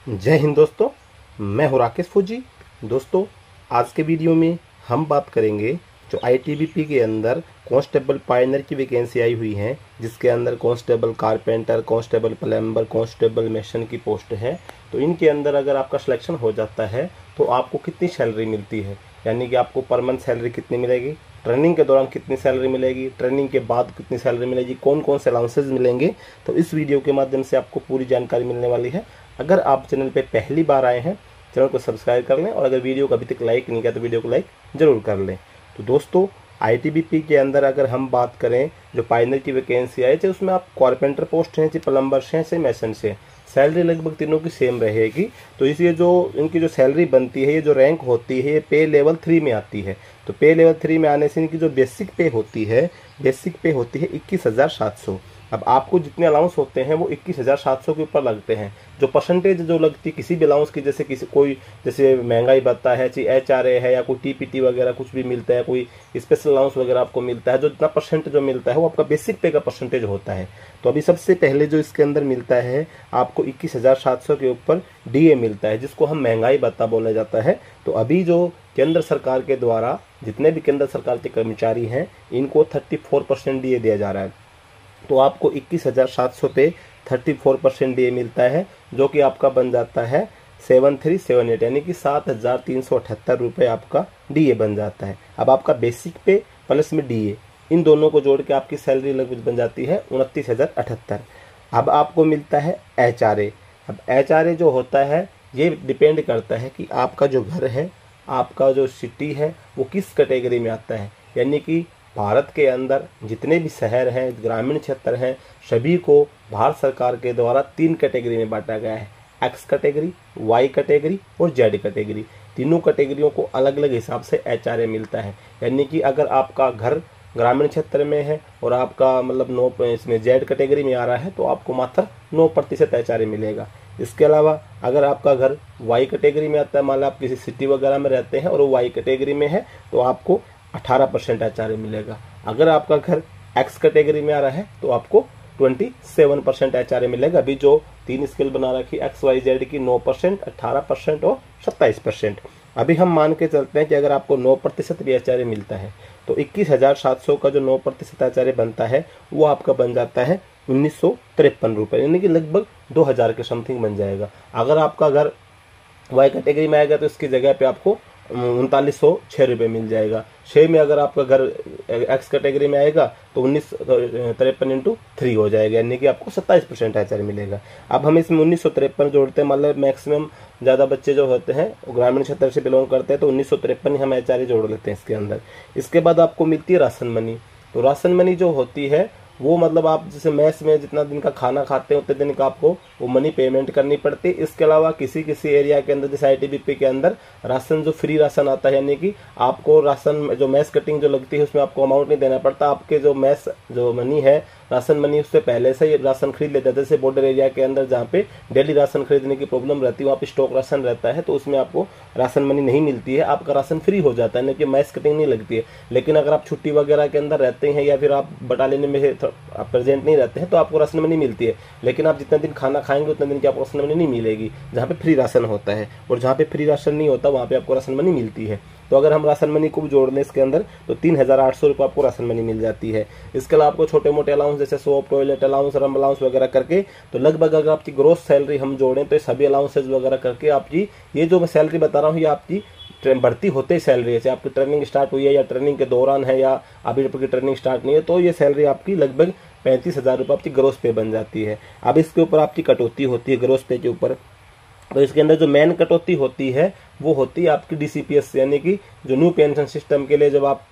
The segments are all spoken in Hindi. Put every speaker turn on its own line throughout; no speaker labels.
जय हिंद दोस्तों, मैं हूं राकेश फौजी। दोस्तों, आज के वीडियो में हम बात करेंगे जो आईटीबीपी के अंदर कांस्टेबल पायनियर की वैकेंसी आई हुई है, जिसके अंदर constable carpenter, constable plumber, constable mason की पोस्ट है। तो इनके अंदर अगर आपका सिलेक्शन हो जाता है तो आपको कितनी सैलरी मिलती है, यानी कि आपको पर मंथ सैलरी कितनी मिलेगी, ट्रेनिंग के दौरान कितनी सैलरी मिलेगी, ट्रेनिंग के बाद कितनी सैलरी मिलेगी, कौन कौन से अलाउंसेज मिलेंगे, तो इस वीडियो के माध्यम से आपको पूरी जानकारी मिलने वाली है। अगर आप चैनल पे पहली बार आए हैं, चैनल को सब्सक्राइब कर लें, और अगर वीडियो को अभी तक लाइक नहीं किया तो वीडियो को लाइक जरूर कर लें। तो दोस्तों, आईटीबीपी के अंदर अगर हम बात करें जो पायनियर की वैकेंसी आई थी, उसमें आप कारपेंटर पोस्ट हैं, प्लम्बर हैं, से मेसन से सैलरी लगभग तीनों की सेम रहेगी। तो इसलिए जो इनकी जो सैलरी बनती है, ये जो रैंक होती है, ये पे लेवल 3 में आती है। तो पे लेवल 3 में आने से इनकी जो बेसिक पे होती है 21,700। अब आपको जितने अलाउंस होते हैं वो 21,700 के ऊपर लगते हैं। जो परसेंटेज जो लगती है किसी भी अलाउंस की, जैसे जैसे महंगाई भत्ता है, चाहे एचआरए है, या कोई टीपीटी वगैरह कुछ भी मिलता है, कोई स्पेशल अलाउंस वगैरह आपको मिलता है, जो जितना परसेंट जो मिलता है वो आपका बेसिक पे का परसेंटेज होता है। तो अभी सबसे पहले जो इसके अंदर मिलता है आपको 21,700 के ऊपर डीए मिलता है, जिसको हम महंगाई भत्ता बोला जाता है। तो अभी जो केंद्र सरकार के द्वारा जितने भी केंद्र सरकार के कर्मचारी हैं, इनको 34% डीए दिया जा रहा है। तो आपको 21,700 पे 34% डीए मिलता है, जो कि आपका बन जाता है 7378, यानी कि 7,378 रुपये आपका डीए बन जाता है। अब आपका बेसिक पे प्लस में डीए, इन दोनों को जोड़ के आपकी सैलरी लगभग बन जाती है 29,078। अब आपको मिलता है एचआरए। अब एचआरए जो होता है, ये डिपेंड करता है कि आपका जो घर है, आपका जो सिटी है, वो किस कैटेगरी में आता है। यानी कि भारत के अंदर जितने भी शहर हैं, ग्रामीण क्षेत्र हैं, सभी को भारत सरकार के द्वारा 3 कैटेगरी में बांटा गया है, एक्स कैटेगरी, वाई कैटेगरी और जेड कैटेगरी। तीनों कैटेगरियों को अलग अलग हिसाब से एचआरए मिलता है। यानी कि अगर आपका घर ग्रामीण क्षेत्र में है और आपका मतलब इसमें जेड कैटेगरी में आ रहा है, तो आपको मात्र 9% एचआरए मिलेगा। इसके अलावा अगर आपका घर वाई कैटेगरी में आता है, मान लो आप किसी सिटी वगैरह में रहते हैं और वो वाई कैटेगरी में है, तो आपको 18% एचआरए मिलेगा। अगर आपका घर एक्स कैटेगरी में आ रहा है तो आपको 27% एचआरए मिलेगा। अभी जो 3 स्केल बना रखी एक्स वाई जेड की, 9%, 18% और 27%। अभी हम मान के चलते हैं कि अगर आपको 9% भी एचआरए मिलता है, तो 21,700 का जो 9% एचआरए बनता है वो आपका बन जाता है 1,953 रुपये, यानी कि लगभग 2,000 के समथिंग बन जाएगा। अगर आपका घर वाई कैटेगरी में आएगा तो इसकी जगह पे आपको 3,906 रुपये मिल जाएगा। 6 में अगर आपका घर एक्स कैटेगरी में आएगा तो 1953 इंटू 3 हो जाएगा, यानी कि आपको 27% एचआरए मिलेगा। अब हम इसमें 1953 जोड़ते हैं, मतलब मैक्सिमम ज़्यादा बच्चे जो होते हैं ग्रामीण क्षेत्र से बिलोंग करते हैं, तो 1953 हम एचआरए जोड़ लेते हैं इसके अंदर। इसके बाद आपको मिलती है राशन मनी। तो राशन मनी जो होती है वो मतलब आप जैसे मैस में जितना दिन का खाना खाते हैं उतने दिन का आपको वो मनी पेमेंट करनी पड़ती है। इसके अलावा किसी किसी एरिया के अंदर, जैसे आईटीबीपी के अंदर राशन जो फ्री राशन आता है, यानी कि आपको राशन जो मैस कटिंग जो लगती है उसमें आपको अमाउंट नहीं देना पड़ता। आपके जो मैस जो मनी है, राशन मनी, उससे पहले से ही राशन खरीद लेते हैं। जैसे बॉर्डर एरिया के अंदर जहाँ पे डेली राशन खरीदने की प्रॉब्लम रहती है, वहाँ पे स्टॉक राशन रहता है, तो उसमें आपको राशन मनी नहीं मिलती है, आपका राशन फ्री हो जाता है, कि मैस कटिंग नहीं लगती है। लेकिन अगर आप छुट्टी वगैरह के अंदर रहते हैं या फिर आप बटालियन में आप प्रेजेंट नहीं रहते हैं, तो आपको राशन मनी मिलती है। लेकिन आप जितने दिन खाना खाएंगे उतने दिन की आपको राशन मनी नहीं मिलेगी, जहाँ पे फ्री राशन होता है। और जहाँ पे फ्री राशन नहीं होता वहाँ पे आपको राशन मनी मिलती है। तो अगर हम राशन मनी को जोड़ लें इसके अंदर, तो 3,800 रुपये आपको राशन मनी मिल जाती है। इसके अलावा आपको छोटे मोटे अलाउंस जैसे सोप, टॉयलेट अलाउंस, रम अलाउंस वगैरह करके, तो लगभग अगर आपकी ग्रोस सैलरी हम जोड़ें तो सभी अलाउंसेज वगैरह करके आपकी ये जो मैं सैलरी बता रहा हूँ, ये आपकी बढ़ती होते ही सैलरी है। आपकी ट्रेनिंग स्टार्ट हुई है या ट्रेनिंग के दौरान है या अभी आपकी ट्रेनिंग स्टार्ट नहीं है, तो ये सैलरी आपकी लगभग 35,000 रुपये आपकी ग्रोस पे बन जाती है। अब इसके ऊपर आपकी कटौती होती है ग्रोस पे के ऊपर। तो इसके अंदर जो मेन कटौती होती है वो होती है आपकी डीसीपीएस, यानी कि जो न्यू पेंशन सिस्टम के लिए जब आप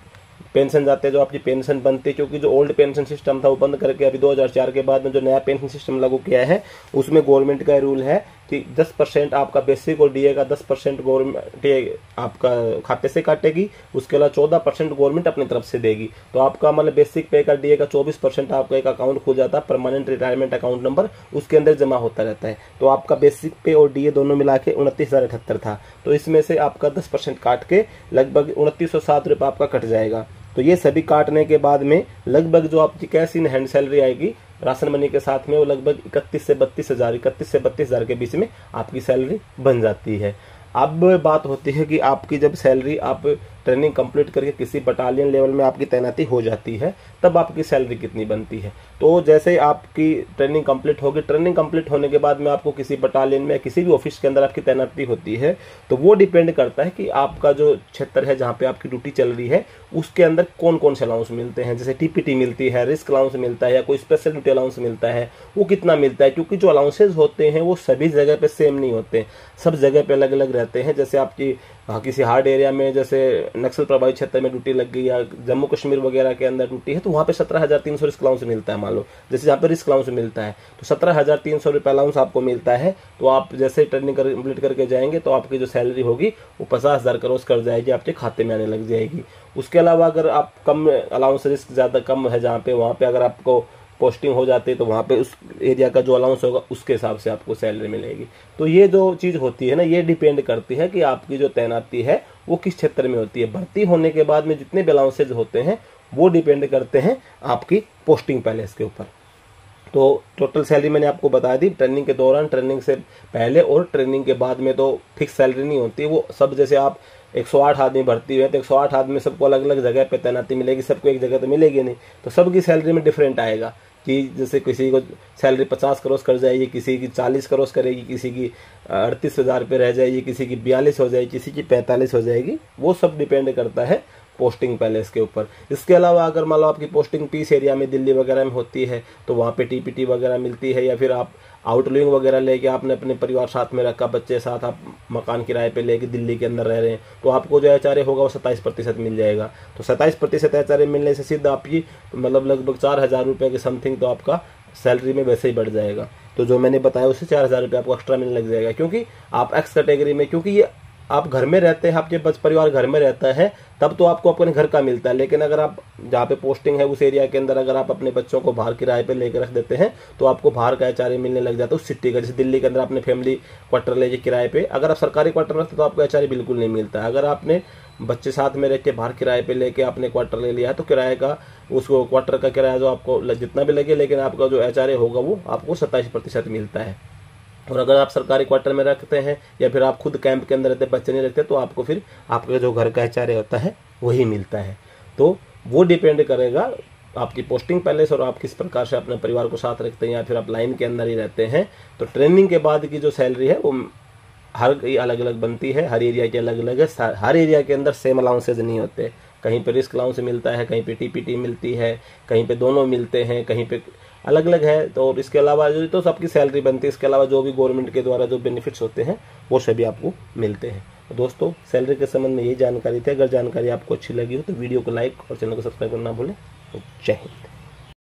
पेंशन जाते हैं, जो आपकी पेंशन बनती है, क्योंकि जो ओल्ड पेंशन सिस्टम था वो बंद करके अभी 2004 के बाद में जो नया पेंशन सिस्टम लागू किया है, उसमें गवर्नमेंट का रूल है कि 10% आपका बेसिक और डीए का 10% गवर्नमेंट आपका खाते से काटेगी। उसके अलावा 14% गवर्नमेंट अपनी तरफ से देगी। तो आपका मतलब बेसिक पे का, डीए का 24% आपका एक अकाउंट खुल जाता है, परमानेंट रिटायरमेंट अकाउंट नंबर, उसके अंदर जमा होता रहता है। तो आपका बेसिक पे और डीए दोनों मिला के 29,078 था, तो इसमें से आपका 10% काट के लगभग 2907 रुपये आपका कट जाएगा। तो ये सभी काटने के बाद में लगभग जो आपकी कैश इन हैंड सैलरी आएगी राशन मनी के साथ में वो लगभग 31 से 32 हज़ार के बीच में आपकी सैलरी बन जाती है। अब बात होती है कि आपकी जब सैलरी आप ट्रेनिंग कंप्लीट करके किसी बटालियन लेवल में आपकी तैनाती हो जाती है तब आपकी सैलरी कितनी बनती है। तो जैसे आपकी ट्रेनिंग कंप्लीट होगी, ट्रेनिंग कंप्लीट होने के बाद में आपको किसी बटालियन में किसी भी ऑफिस के अंदर आपकी तैनाती होती है, तो वो डिपेंड करता है कि आपका जो क्षेत्र है जहाँ पे आपकी ड्यूटी चल रही है उसके अंदर कौन कौन से अलाउंस मिलते हैं। जैसे टीपीटी मिलती है, रिस्क अलाउंस मिलता है या कोई स्पेशल ड्यूटी अलाउंस मिलता है, वो कितना मिलता है, क्योंकि जो अलाउंसेज होते हैं वो सभी जगह पे सेम नहीं होते, सब जगह पे अलग अलग रहते हैं। जैसे आपकी किसी हार्ड एरिया में जैसे नक्सल प्रभावित क्षेत्र में ड्यूटी लग गई या जम्मू कश्मीर वगैरह के अंदर ड्यूटी है, तो वहाँ पे 17,300 रिस्क अलाउंस मिलता है। मान लो जैसे यहाँ पे रिस्क अलाउंस मिलता है तो 17,300 रुपये अलाउंस आपको मिलता है। तो आप जैसे ट्रेनिंग कंप्लीट करके जाएंगे तो आपकी जो सैलरी होगी वो 50,000 क्रॉस कर जाएगी, आपके खाते में आने लग जाएगी। उसके अलावा अगर आप कम अलाउंस, रिस्क ज़्यादा कम है जहाँ पे, वहाँ पे अगर आपको पोस्टिंग हो जाती है तो वहाँ पे उस एरिया का जो अलाउंस होगा उसके हिसाब से आपको सैलरी मिलेगी। तो ये जो चीज़ होती है ना, ये डिपेंड करती है कि आपकी जो तैनाती है वो किस क्षेत्र में होती है। भर्ती होने के बाद में जितने भी अलाउंसेज होते हैं वो डिपेंड करते हैं आपकी पोस्टिंग पैलेस के ऊपर। तो टोटल सैलरी मैंने आपको बता दी। ट्रेनिंग के दौरान, ट्रेनिंग से पहले और ट्रेनिंग के बाद में तो फिक्स सैलरी नहीं होती, वो सब जैसे आप 108 आदमी भर्ती हुए तो 108 आदमी सबको अलग अलग जगह पे तैनाती मिलेगी, सबको एक जगह तो मिलेगी नहीं, तो सबकी सैलरी में डिफरेंट आएगा कि जैसे किसी को सैलरी 50 क्रॉस कर जाएगी, किसी की 40 क्रॉस करेगी, किसी की 38,000 पे रह जाएगी, किसी की 42 हो जाएगी, किसी की 45 हो जाएगी। वो सब डिपेंड करता है पोस्टिंग पैलेस के ऊपर। इसके अलावा अगर मान लो आपकी पोस्टिंग पीस एरिया में दिल्ली वगैरह में होती है तो वहाँ पे टीपीटी वगैरह मिलती है, या फिर आप आउटलिंग वगैरह लेके आपने अपने परिवार साथ में रखा, बच्चे साथ आप मकान किराए पे लेके दिल्ली के अंदर रह रहे हैं, तो आपको जो एचआरए होगा वो 27% मिल जाएगा। तो 27% एचआरए मिलने से सीधा आपकी मतलब लगभग 4,000 रुपये के समथिंग तो आपका सैलरी में वैसे ही बढ़ जाएगा। तो जो मैंने बताया उससे 4,000 रुपये आपको एक्स्ट्रा मिलने लग जाएगा, क्योंकि आप एक्स कैटेगरी में, क्योंकि ये आप घर में रहते हैं, आपके परिवार घर में रहता है तब तो आपको अपने घर का मिलता है। लेकिन अगर आप जहाँ पे पोस्टिंग है उस एरिया के अंदर अगर आप अपने बच्चों को बाहर किराए पे लेकर रख देते हैं तो आपको बाहर का एचआरए मिलने लग जाता है उस सिटी का। जैसे दिल्ली के अंदर आपने फैमिली क्वार्टर लेके किराए पे, अगर आप सरकारी क्वार्टर में रखते तो आपको एचआरए बिल्कुल नहीं मिलता है। अगर आपने बच्चे साथ में रह के बाहर किराए पे लेके आपने क्वार्टर ले लिया है तो किराए का, उसको क्वार्टर का किराया जो आपको जितना भी लगे, लेकिन आपका जो एचआरए होगा वो आपको 27% मिलता है। और अगर आप सरकारी क्वार्टर में रखते हैं या फिर आप खुद कैंप के अंदर रहते, बच्चे नहीं रखते, तो आपको फिर आपका जो घर का एचआरए होता है वही मिलता है। तो वो डिपेंड करेगा आपकी पोस्टिंग पैलेस और आप किस प्रकार से अपने परिवार को साथ रखते हैं या फिर आप लाइन के अंदर ही रहते हैं। तो ट्रेनिंग के बाद की जो सैलरी है वो हर अलग अलग बनती है, हर एरिया की अलग अलग है। हर एरिया के अंदर सेम अलाउंसेज नहीं होते, कहीं पे रिस्क अलाउंस मिलता है, कहीं पे टीपीटी मिलती है, कहीं पे दोनों मिलते हैं, कहीं पे अलग अलग है। तो इसके अलावा जो तो सबकी सैलरी बनती है, इसके अलावा जो भी गवर्नमेंट के द्वारा जो बेनिफिट्स होते हैं वो सभी आपको मिलते हैं। तो दोस्तों सैलरी के संबंध में यही जानकारी थी। अगर जानकारी आपको अच्छी लगी हो तो वीडियो को लाइक और चैनल को सब्सक्राइब करना भूलें। जय हिंद।